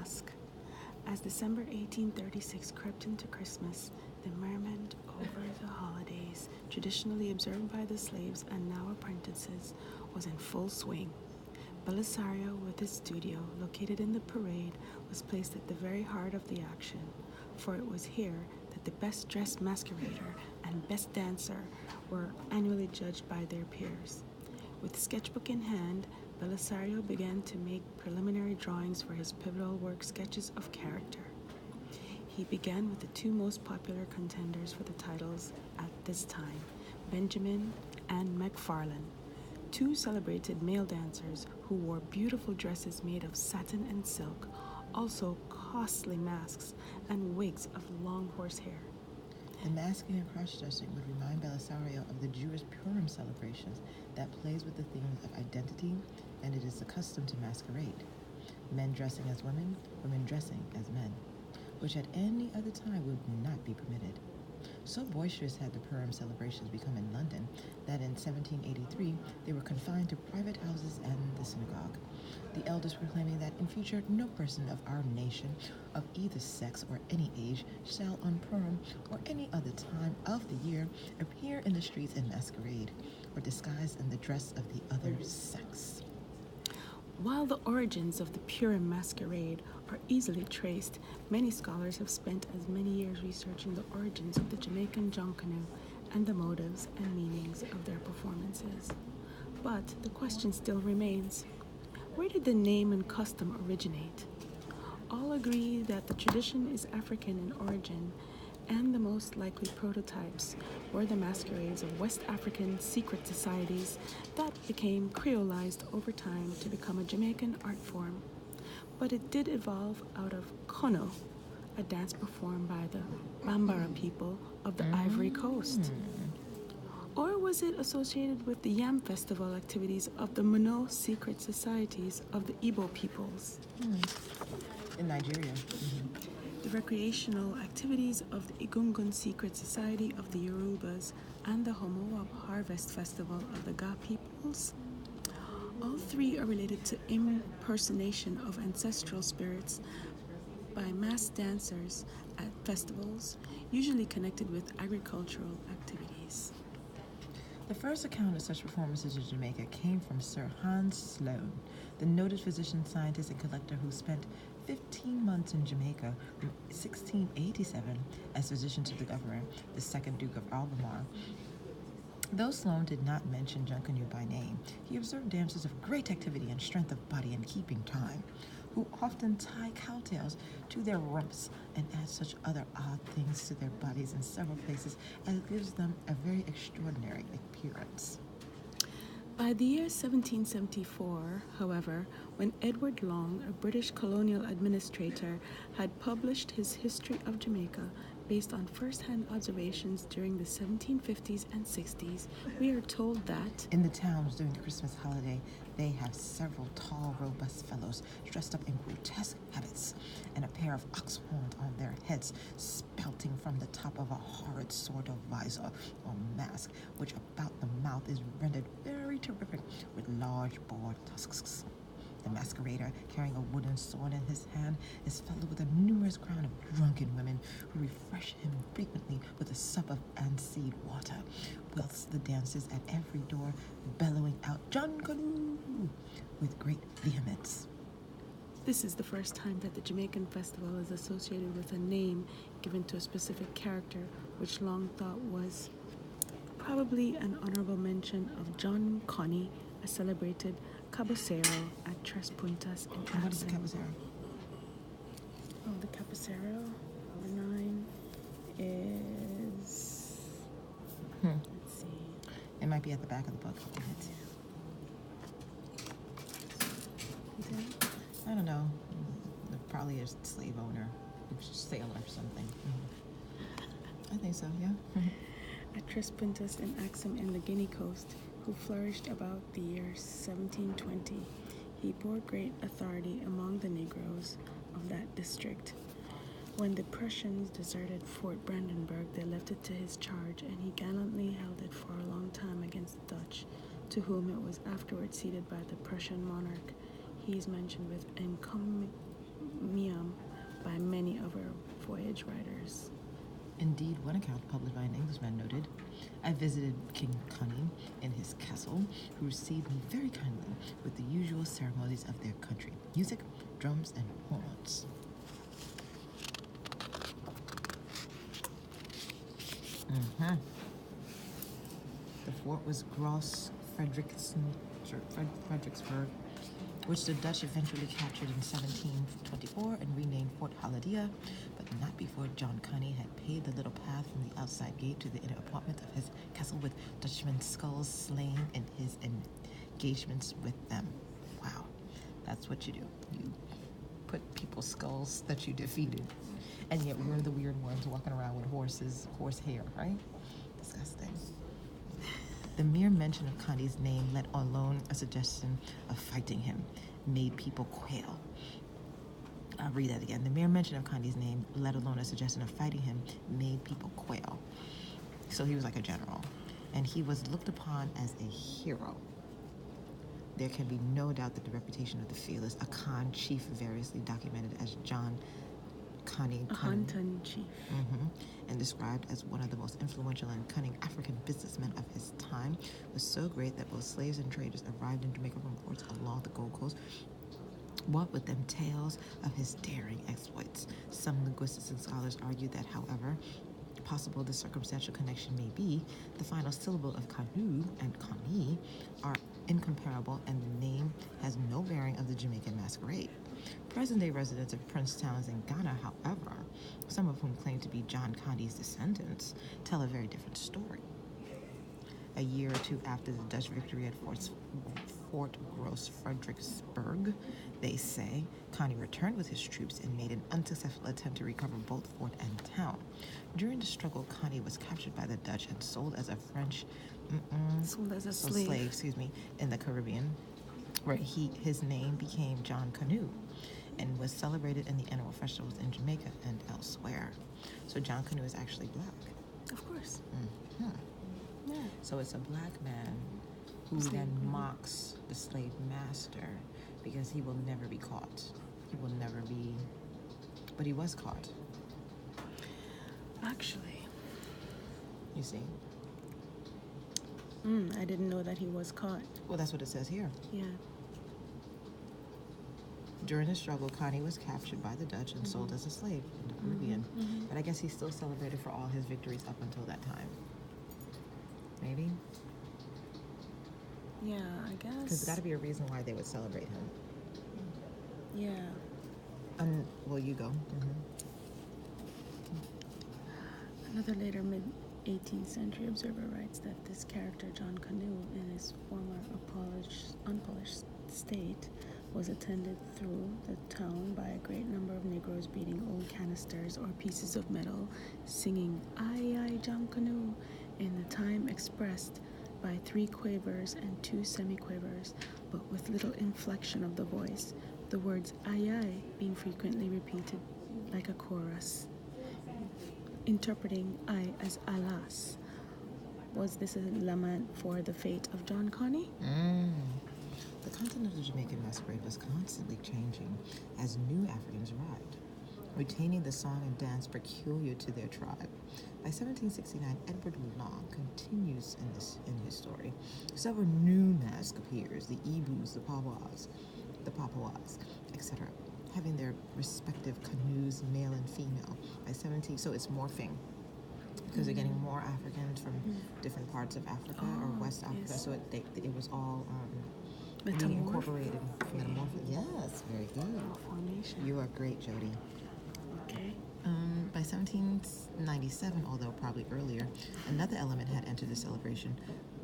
mask. As December 1836 crept into Christmas, the merriment over the holidays, traditionally observed by the slaves and now apprentices, was in full swing. Belisario, with his studio, located in the parade, was placed at the very heart of the action, for it was here that the best-dressed masquerader and best dancer were annually judged by their peers. With sketchbook in hand, Belisario began to make preliminary drawings for his pivotal work, Sketches of Character. He began with the two most popular contenders for the titles at this time, Benjamin and McFarlane, two celebrated male dancers who wore beautiful dresses made of satin and silk, also costly masks and wigs of long horsehair. The masking and cross-dressing would remind Belisario of the Jewish Purim celebrations that plays with the themes of identity, and it is the custom to masquerade. Men dressing as women, women dressing as men, which at any other time would not be permitted. So boisterous had the Purim celebrations become in London that in 1783 they were confined to private houses and the synagogue. The elders proclaiming that in future no person of our nation of either sex or any age shall on Purim or any other time of the year appear in the streets in masquerade or disguised in the dress of the other sex. While the origins of the Purim masquerade are easily traced, many scholars have spent as many years researching the origins of the Jamaican Junkanoo and the motives and meanings of their performances. But the question still remains, where did the name and custom originate? All agree that the tradition is African in origin, and the most likely prototypes were the masquerades of West African secret societies that became creolized over time to become a Jamaican art form. But it did evolve out of kono, a dance performed by the Bambara people of the Ivory Coast. Or was it associated with the Yam Festival activities of the Mono secret societies of the Igbo peoples? In Nigeria. The recreational activities of the Egungun Secret Society of the Yorubas and the Homoab Harvest Festival of the Ga peoples. All three are related to impersonation of ancestral spirits by mass dancers at festivals, usually connected with agricultural activities. The first account of such performances in Jamaica came from Sir Hans Sloane, the noted physician, scientist, and collector who spent 15 months in Jamaica from 1687 as physician to the governor, the second Duke of Albemarle. Though Sloane did not mention Junkanoo by name, he observed dancers of great activity and strength of body and keeping time, who often tie cowtails to their rumps and add such other odd things to their bodies in several places as gives them a very extraordinary appearance. By the year 1774, however, when Edward Long, a British colonial administrator, had published his History of Jamaica based on first-hand observations during the 1750s and 60s, we are told that in the towns during the Christmas holiday, they have several tall, robust fellows dressed up in grotesque habits and a pair of ox horns on their heads spouting from the top of a horrid sort of visor or mask, which about the mouth is rendered very terrific with large boar tusks. The masquerader, carrying a wooden sword in his hand, is followed with a numerous crowd of drunken women who refresh him frequently with a sup of aniseed water, whilst the dancers at every door bellowing out "Junkanoo" with great vehemence. this is the first time that the Jamaican festival is associated with a name given to a specific character, which Long thought was probably an honorable mention of John Connie, a celebrated cabocero at Tres Puntas in And what is the Absent. cabocero? Oh, the cabocero, number 9, is... Let's see. It might be at the back of the book. Is it? I don't know. Probably a slave owner, sailor or something. I think so, yeah. At Tres Puntas in Axum in the Guinea coast, who flourished about the year 1720. He bore great authority among the Negroes of that district. When the Prussians deserted Fort Brandenburg, they left it to his charge, and he gallantly held it for a long time against the Dutch, to whom it was afterwards ceded by the Prussian monarch. He is mentioned with encomium Indeed, one account published by an Englishman noted, "I visited King Cunning in his castle, who received me very kindly with the usual ceremonies of their country, music, drums, and horns." The fort was Gross Fredericksburg, which the Dutch eventually captured in 1724 and renamed Fort Haladia, but not before John Connie had paved the little path from the outside gate to the inner apartment of his castle with Dutchmen's skulls slain in his engagements with them. Wow, that's what you do. You put people's skulls that you defeated, and yet we're the weird ones walking around with horse hair, right? Disgusting. The mere mention of Connie's name, let alone a suggestion of fighting him, made people quail. I'll read that again. The mere mention of Connie's name, let alone a suggestion of fighting him, made people quail. So he was like a general, and he was looked upon as a hero. There can be no doubt that the reputation of the fearless Akan chief, variously documented as John Connie Hunton chief, and described as one of the most influential and cunning African businessmen of his time, was so great that both slaves and traders arrived in Jamaica from ports along the Gold Coast, brought with them tales of his daring exploits. Some linguists and scholars argue that, however possible the circumstantial connection may be, the final syllable of Kanu and Kani are incomparable, and the name has no bearing of the Jamaican masquerade. Present-day residents of Prince towns in Ghana, however, some of whom claim to be John Connie's descendants, tell a very different story. A year or two after the Dutch victory at Fort Gross Fredericksburg, they say, Connie returned with his troops and made an unsuccessful attempt to recover both fort and town. During the struggle, Connie was captured by the Dutch and sold as a slave, in the Caribbean, where his name became John Canoe and was celebrated in the annual festivals in Jamaica and elsewhere. So John Canoe is actually black. of course. Yeah. So it's a black man who then mocks the slave master because he will never be caught. He will never be, but he was caught. Actually, you see. I didn't know that he was caught. Well, that's what it says here. Yeah. During the struggle, Connie was captured by the Dutch and sold as a slave in the Caribbean. But I guess he's still celebrated for all his victories up until that time. Maybe? Yeah, I guess. Because there's got to be a reason why they would celebrate him. Yeah. Well, you go. Another later mid-18th century observer writes that this character, John Canoe, in his former unpolished state, was attended through the town by a great number of Negroes beating old canisters or pieces of metal, singing "Aye, aye, John Canoe" in the time expressed by 3 quavers and 2 semiquavers, but with little inflection of the voice, the words "aye, aye" being frequently repeated like a chorus. Interpreting "I" as "alas." Was this a lament for the fate of John Connie? The content of the Jamaican masquerade was constantly changing as new Africans arrived, retaining the song and dance peculiar to their tribe. By 1769, Edward Long continues in his story. Several new masks appears: the Ebus, the Papuas, etc., having their respective canoes, male and female. By 17, so it's morphing, because they're getting more Africans from different parts of Africa or West Africa. Yes. So it was all being incorporated. Metamorphic. Yes, very good. Formation. You are great, Jody. Okay. By 1797, although probably earlier, another element had entered the celebration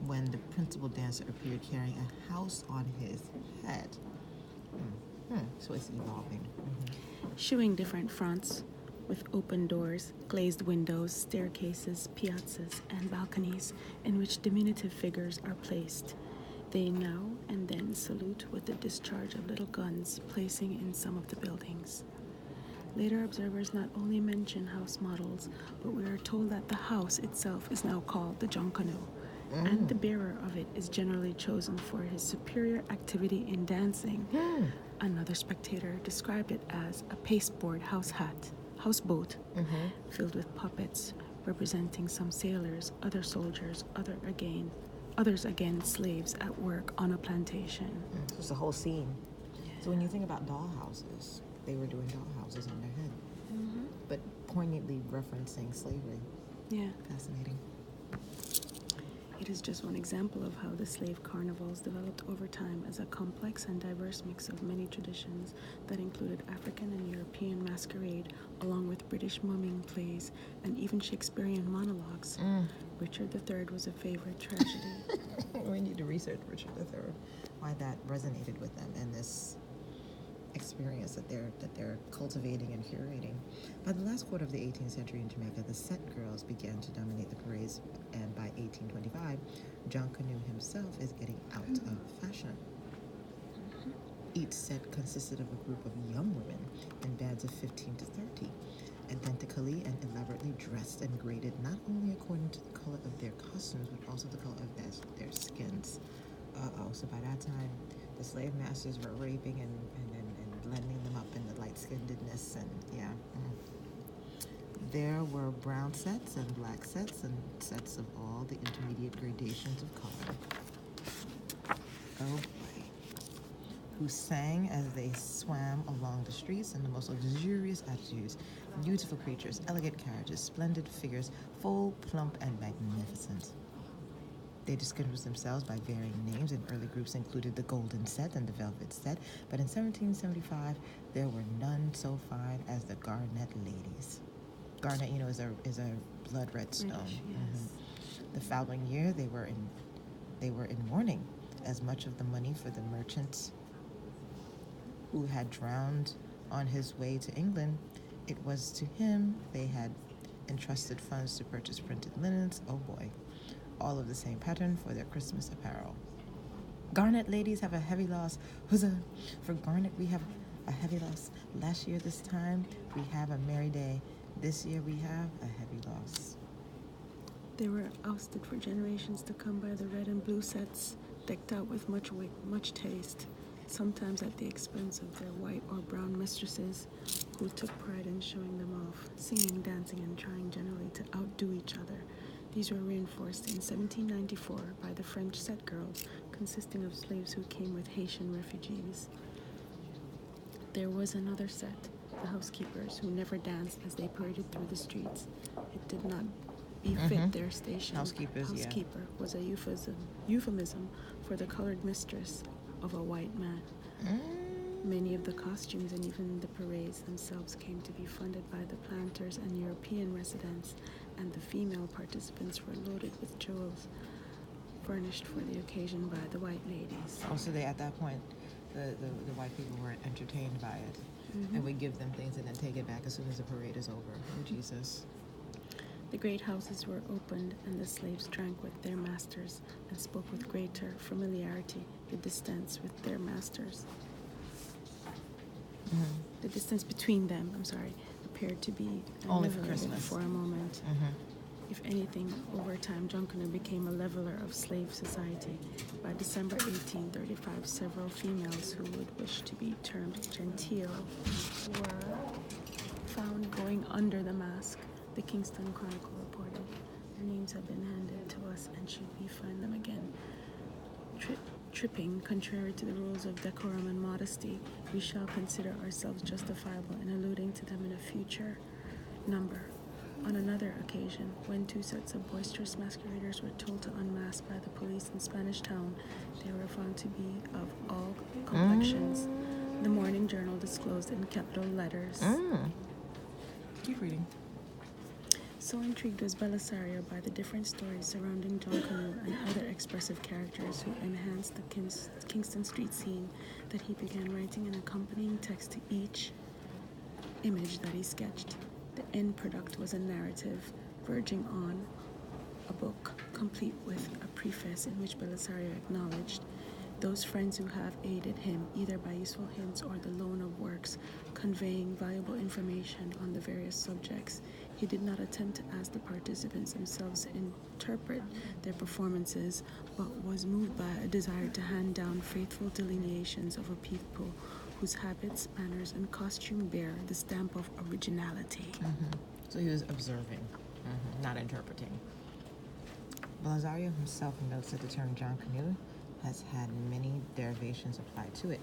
when the principal dancer appeared carrying a house on his head. So it's evolving. Showing different fronts with open doors, glazed windows, staircases, piazzas, and balconies in which diminutive figures are placed. They now and then salute with the discharge of little guns, placing in some of the buildings. Later observers not only mention house models, but we are told that the house itself is now called the Junkanoo, and the bearer of it is generally chosen for his superior activity in dancing. Another spectator described it as a pasteboard houseboat filled with puppets, representing some sailors, other soldiers, others again slaves at work on a plantation. So it's a whole scene. So when you think about dollhouses, they were doing dollhouses in their head, but poignantly referencing slavery. Yeah. Fascinating. It is just one example of how the slave carnivals developed over time as a complex and diverse mix of many traditions that included African and European masquerade, along with British mumming plays and even Shakespearean monologues. Richard III was a favorite tragedy. We need to research Richard III, why that resonated with them and this experience that they're cultivating and curating. By the last quarter of the 18th century in Jamaica, the set girls began to dominate the parades, and by 1825, Junkanoo himself is getting out of fashion. Each set consisted of a group of young women in bands of 15 to 30, identically and elaborately dressed and graded not only according to the color of their costumes, but also the color of their skins. So by that time, the slave masters were raping and blending them up in the light-skinnedness, and there were brown sets and black sets and sets of all the intermediate gradations of color. Oh boy. Who sang as they swam along the streets in the most luxurious attitudes. Beautiful creatures, elegant carriages, splendid figures, full, plump, and magnificent. They distinguished themselves by varying names, and early groups included the Golden Set and the Velvet Set, but in 1775, there were none so fine as the Garnet Ladies. Garnet, is a blood red stone. Yes. The following year, they were in mourning, as much of the money for the merchant who had drowned on his way to England, it was to him they had entrusted funds to purchase printed linens. Oh boy. All of the same pattern for their Christmas apparel. Garnet ladies have a heavy loss. Huzzah! For Garnet, we have a heavy loss. Last year, this time, we have a merry day. This year, we have a heavy loss. They were ousted for generations to come by the red and blue sets, decked out with much wit, much taste, sometimes at the expense of their white or brown mistresses, who took pride in showing them off, singing, dancing, and trying generally to outdo each other. These were reinforced in 1794 by the French set girls, consisting of slaves who came with Haitian refugees. There was another set, the housekeepers, who never danced as they paraded through the streets. It did not befit their station. Housekeeper was a euphemism for the colored mistress of a white man. Many of the costumes and even the parades themselves came to be funded by the planters and European residents, and the female participants were loaded with jewels furnished for the occasion by the white ladies. Oh, so at that point, the white people weren't entertained by it, and would give them things and then take it back as soon as the parade is over. Oh, Jesus. The great houses were opened, and the slaves drank with their masters and spoke with greater familiarity the distance with their masters. The distance between them, appeared to be only for Christmas for a moment. If anything, over time, Junkanoo became a leveler of slave society. By December 1835, several females who would wish to be termed genteel were found going under the mask. The Kingston Chronicle reported, "Their names have been handed to us, and should we find them again tripping contrary to the rules of decorum and modesty, we shall consider ourselves justifiable in alluding to them in a future number." On another occasion, when two sets of boisterous masqueraders were told to unmask by the police in Spanish Town, they were found to be of all complexions. The Morning Journal disclosed in capital letters. Keep reading. So intrigued was Belisario by the different stories surrounding Junkanoo and other expressive characters who enhanced the Kingston street scene that he began writing an accompanying text to each image that he sketched. The end product was a narrative verging on a book, complete with a preface in which Belisario acknowledged those friends who have aided him either by useful hints or the loan of works conveying valuable information on the various subjects. He did not attempt to ask the participants themselves to interpret their performances, but was moved by a desire to hand down faithful delineations of a people whose habits, manners, and costume bear the stamp of originality. So he was observing. Not interpreting. Belisario himself notes that the term Junkanoo has had many derivations applied to it,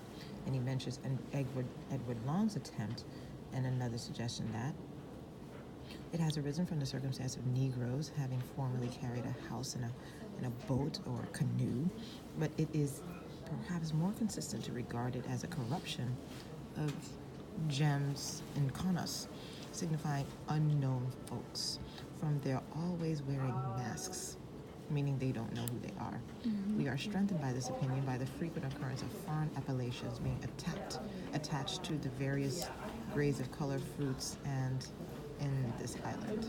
and he mentions Edward Long's attempt and another suggestion that it has arisen from the circumstance of Negroes having formerly carried a house in a boat or canoe, but it is perhaps more consistent to regard it as a corruption of gems in conas, signifying unknown folks, from their always wearing masks, meaning they don't know who they are. We are strengthened by this opinion by the frequent occurrence of foreign appellations being attached to the various grades of colored fruits and in this island.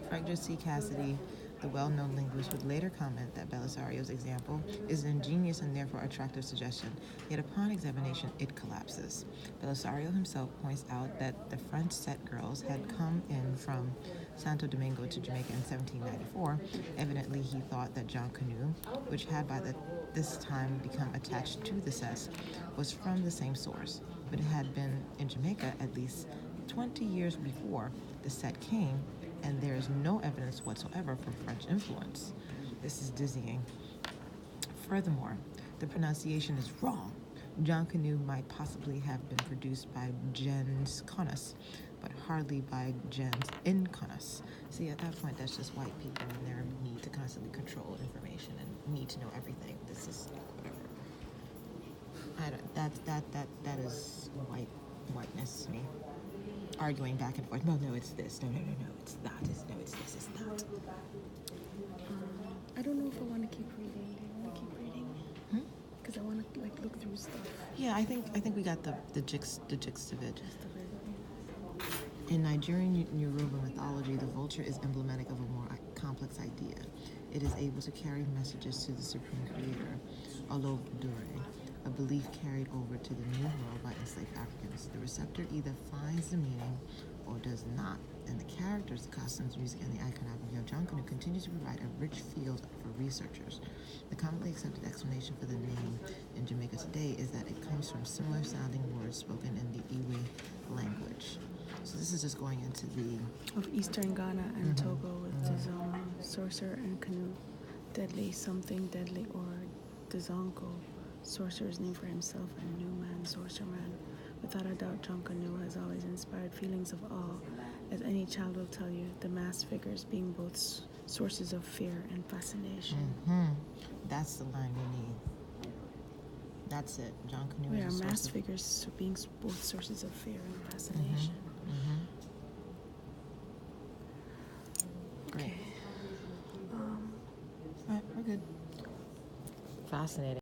Frederick C. Cassidy, the well-known linguist, would later comment that Belisario's example is an ingenious and therefore attractive suggestion, yet upon examination it collapses. Belisario himself points out that the French set girls had come in from Santo Domingo to Jamaica in 1794. Evidently, he thought that Junkanoo, which had by this time become attached to the Sess, was from the same source, but it had been in Jamaica at least 20 years before the set came, and there is no evidence whatsoever for French influence. This is dizzying. Furthermore, the pronunciation is wrong. Junkanoo might possibly have been produced by gens conas, but hardly by gens in conas. See, at that point, that's just white people and their need to constantly control information and need to know everything. This is whatever. That is whiteness to me. Arguing back and forth. No, it's this. No, it's that. No, it's this. It's that. I don't know if I want to keep reading. Do you want to keep reading? Because I want to look through stuff. Yeah, I think we got the gist of it. In Nigerian Yoruba mythology, the vulture is emblematic of a more complex idea. It is able to carry messages to the supreme creator, Olodumare, a belief carried over to the New World by enslaved Africans. The receptor either finds the meaning or does not, and the characters, the costumes, music, and the iconography of Junkanoo continue to provide a rich field for researchers. The commonly accepted explanation for the name in Jamaica today is that it comes from similar sounding words spoken in the Iwe language. So this is just going into the... Of Eastern Ghana and Togo with Dizon, sorcerer and canoe, deadly something deadly, or Dizonko, sorcerer's name for himself, and new man, sorcerer man. Without a doubt, Junkanoo has always inspired feelings of awe, as any child will tell you, the masked figures being both sources of fear and fascination. That's the line we need. That's it. Junkanoo We are is a masked figures being both sources of fear and fascination. Great. Okay. All right, we're good. Fascinating.